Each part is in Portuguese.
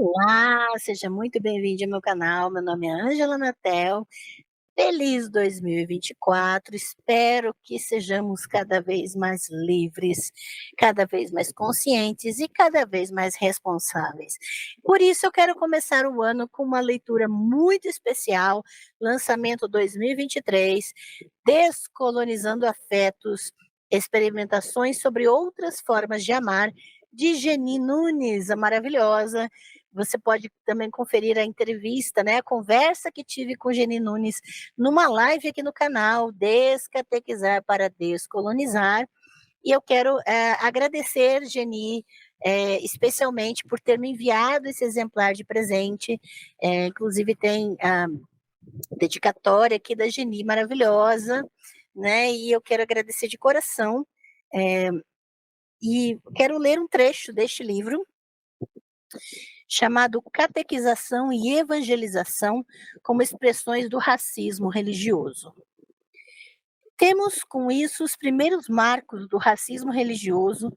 Olá, seja muito bem-vindo ao meu canal. Meu nome é Ângela Natel. Feliz 2024. Espero que sejamos cada vez mais livres, cada vez mais conscientes e cada vez mais responsáveis. Por isso, eu quero começar o ano com uma leitura muito especial, lançamento 2023, Descolonizando Afetos, experimentações sobre outras formas de amar, de Geni Nunes, a maravilhosa. Você pode também conferir a entrevista, né, a conversa que tive com Geni Nunes numa live aqui no canal, Descatequizar para Descolonizar. E eu quero agradecer, Geni, especialmente por ter me enviado esse exemplar de presente. Inclusive tem a dedicatória aqui da Geni, maravilhosa, né? E eu quero agradecer de coração. É, e quero ler um trecho deste livro, chamado Catequização e Evangelização como expressões do racismo religioso. Temos com isso os primeiros marcos do racismo religioso,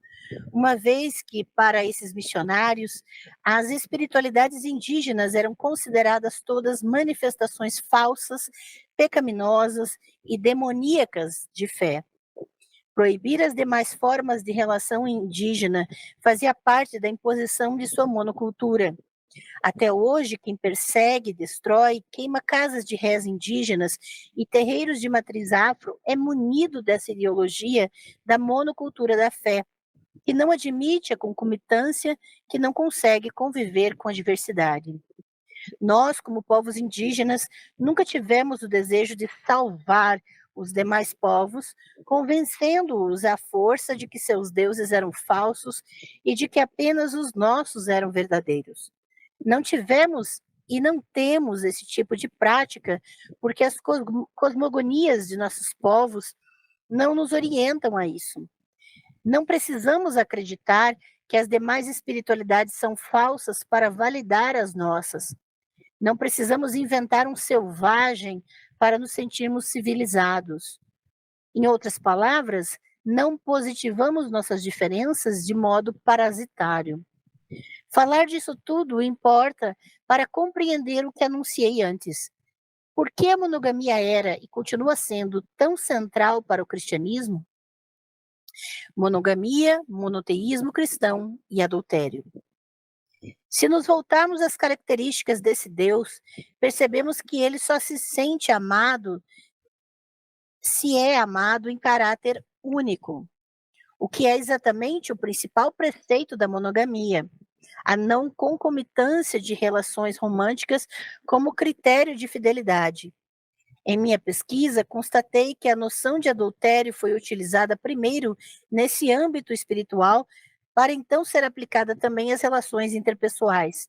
uma vez que, para esses missionários, as espiritualidades indígenas eram consideradas todas manifestações falsas, pecaminosas e demoníacas de fé. Proibir as demais formas de relação indígena fazia parte da imposição de sua monocultura. Até hoje, quem persegue, destrói, queima casas de reza indígenas e terreiros de matriz afro é munido dessa ideologia da monocultura da fé, que não admite a concomitância, que não consegue conviver com a diversidade. Nós, como povos indígenas, nunca tivemos o desejo de salvar os demais povos, convencendo-os à força de que seus deuses eram falsos e de que apenas os nossos eram verdadeiros. Não tivemos e não temos esse tipo de prática, porque as cosmogonias de nossos povos não nos orientam a isso. Não precisamos acreditar que as demais espiritualidades são falsas para validar as nossas. Não precisamos inventar um selvagem para nos sentirmos civilizados. Em outras palavras, não positivamos nossas diferenças de modo parasitário. Falar disso tudo importa para compreender o que anunciei antes. Por que a monogamia era e continua sendo tão central para o cristianismo? Monogamia, monoteísmo cristão e adultério. Se nos voltarmos às características desse Deus, percebemos que ele só se sente amado se é amado em caráter único, o que é exatamente o principal preceito da monogamia, a não concomitância de relações românticas como critério de fidelidade. Em minha pesquisa, constatei que a noção de adultério foi utilizada primeiro nesse âmbito espiritual, para então ser aplicada também às relações interpessoais.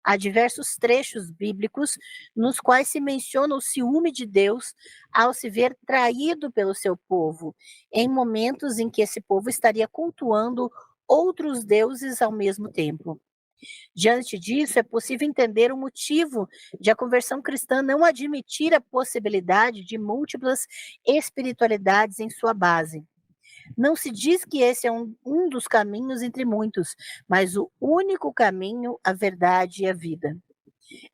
Há diversos trechos bíblicos nos quais se menciona o ciúme de Deus ao se ver traído pelo seu povo, em momentos em que esse povo estaria cultuando outros deuses ao mesmo tempo. Diante disso, é possível entender o motivo de a conversão cristã não admitir a possibilidade de múltiplas espiritualidades em sua base. Não se diz que esse é um dos caminhos entre muitos, mas o único caminho, a verdade e a vida.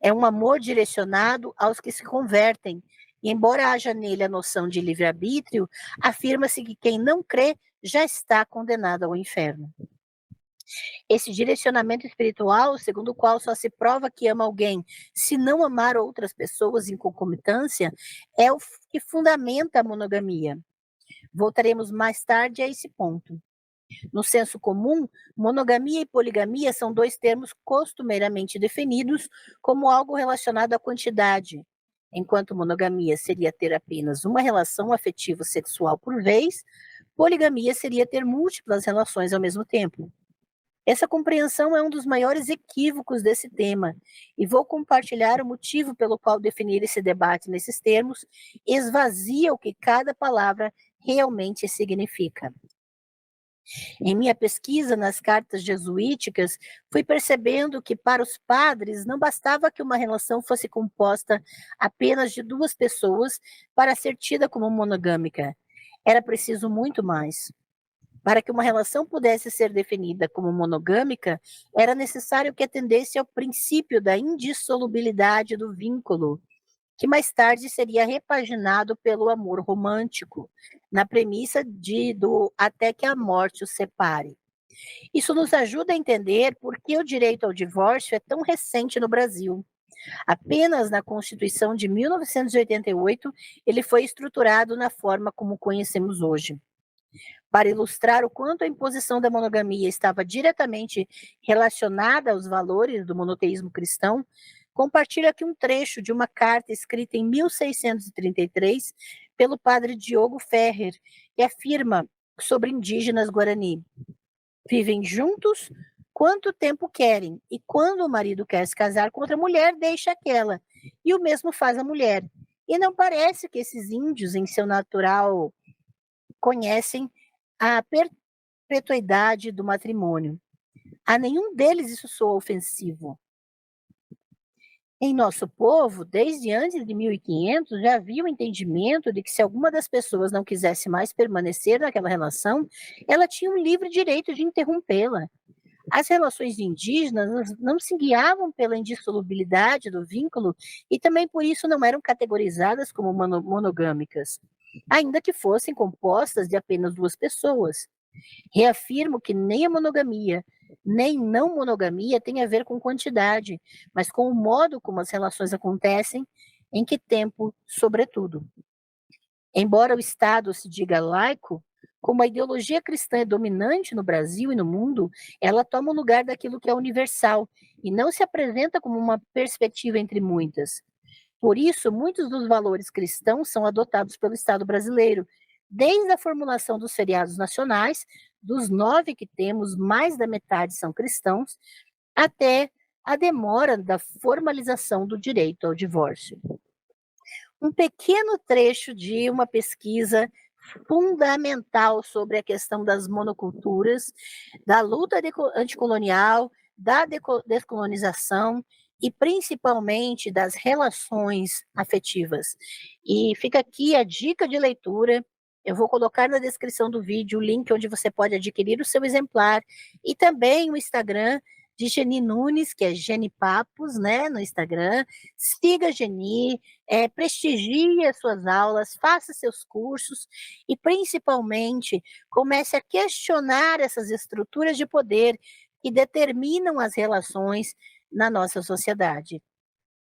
É um amor direcionado aos que se convertem, e embora haja nele a noção de livre-arbítrio, afirma-se que quem não crê já está condenado ao inferno. Esse direcionamento espiritual, segundo o qual só se prova que ama alguém se não amar outras pessoas em concomitância, é o que fundamenta a monogamia. Voltaremos mais tarde a esse ponto. No senso comum, monogamia e poligamia são dois termos costumeiramente definidos como algo relacionado à quantidade, enquanto monogamia seria ter apenas uma relação afetivo-sexual por vez, poligamia seria ter múltiplas relações ao mesmo tempo. Essa compreensão é um dos maiores equívocos desse tema, e vou compartilhar o motivo pelo qual definir esse debate nesses termos esvazia o que cada palavra realmente significa. Em minha pesquisa nas cartas jesuíticas, fui percebendo que para os padres não bastava que uma relação fosse composta apenas de duas pessoas para ser tida como monogâmica. Era preciso muito mais. Para que uma relação pudesse ser definida como monogâmica, era necessário que atendesse ao princípio da indissolubilidade do vínculo, que mais tarde seria repaginado pelo amor romântico, na premissa do até que a morte os separe. Isso nos ajuda a entender por que o direito ao divórcio é tão recente no Brasil. Apenas na Constituição de 1988 ele foi estruturado na forma como conhecemos hoje. Para ilustrar o quanto a imposição da monogamia estava diretamente relacionada aos valores do monoteísmo cristão, compartilho aqui um trecho de uma carta escrita em 1633 pelo padre Diogo Ferrer, que afirma sobre indígenas Guarani: vivem juntos quanto tempo querem, e quando o marido quer se casar com outra mulher, deixa aquela, e o mesmo faz a mulher. E não parece que esses índios, em seu natural, conhecem a perpetuidade do matrimônio. A nenhum deles isso soa ofensivo. Em nosso povo, desde antes de 1500, já havia o entendimento de que se alguma das pessoas não quisesse mais permanecer naquela relação, ela tinha um livre direito de interrompê-la. As relações indígenas não se guiavam pela indissolubilidade do vínculo e também por isso não eram categorizadas como monogâmicas, ainda que fossem compostas de apenas duas pessoas. Reafirmo que nem a monogamia, nem não monogamia tem a ver com quantidade, mas com o modo como as relações acontecem, em que tempo, sobretudo. Embora o Estado se diga laico, como a ideologia cristã é dominante no Brasil e no mundo, ela toma o lugar daquilo que é universal e não se apresenta como uma perspectiva entre muitas. Por isso, muitos dos valores cristãos são adotados pelo Estado brasileiro, desde a formulação dos feriados nacionais, dos 9 que temos, mais da metade são cristãos, até a demora da formalização do direito ao divórcio. Um pequeno trecho de uma pesquisa fundamental sobre a questão das monoculturas, da luta anticolonial, da descolonização e principalmente das relações afetivas. E fica aqui a dica de leitura. Eu vou colocar na descrição do vídeo o link onde você pode adquirir o seu exemplar e também o Instagram de Geni Nunes, que é Geni Papos, né, no Instagram. Siga a Geni, prestigie as suas aulas, faça seus cursos e, principalmente, comece a questionar essas estruturas de poder que determinam as relações na nossa sociedade.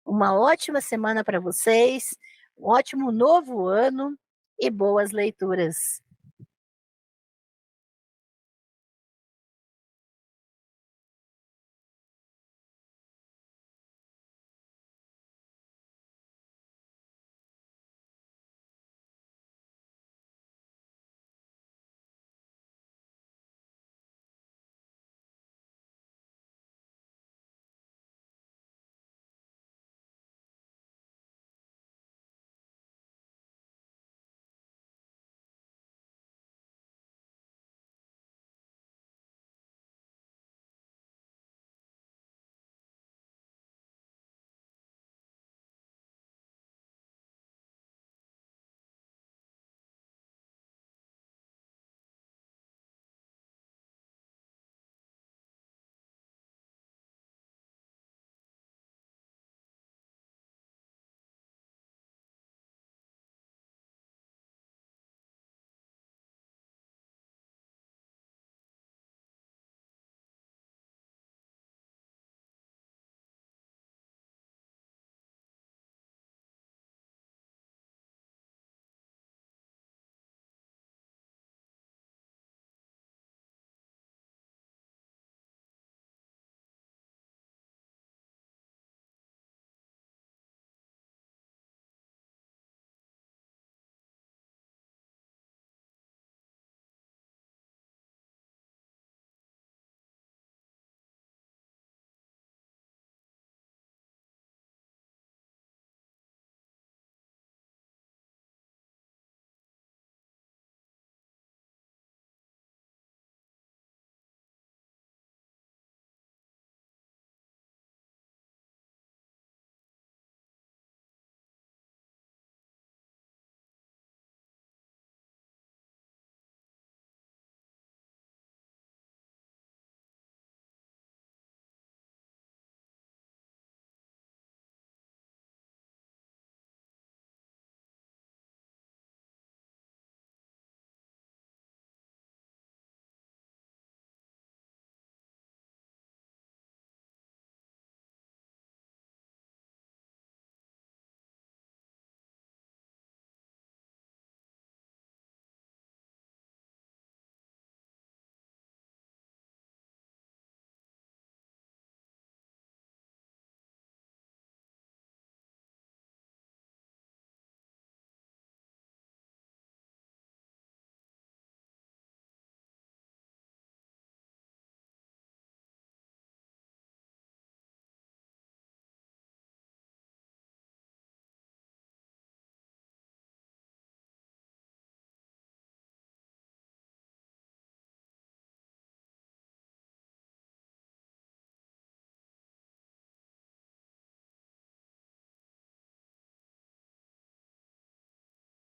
Uma ótima semana para vocês, um ótimo novo ano e boas leituras.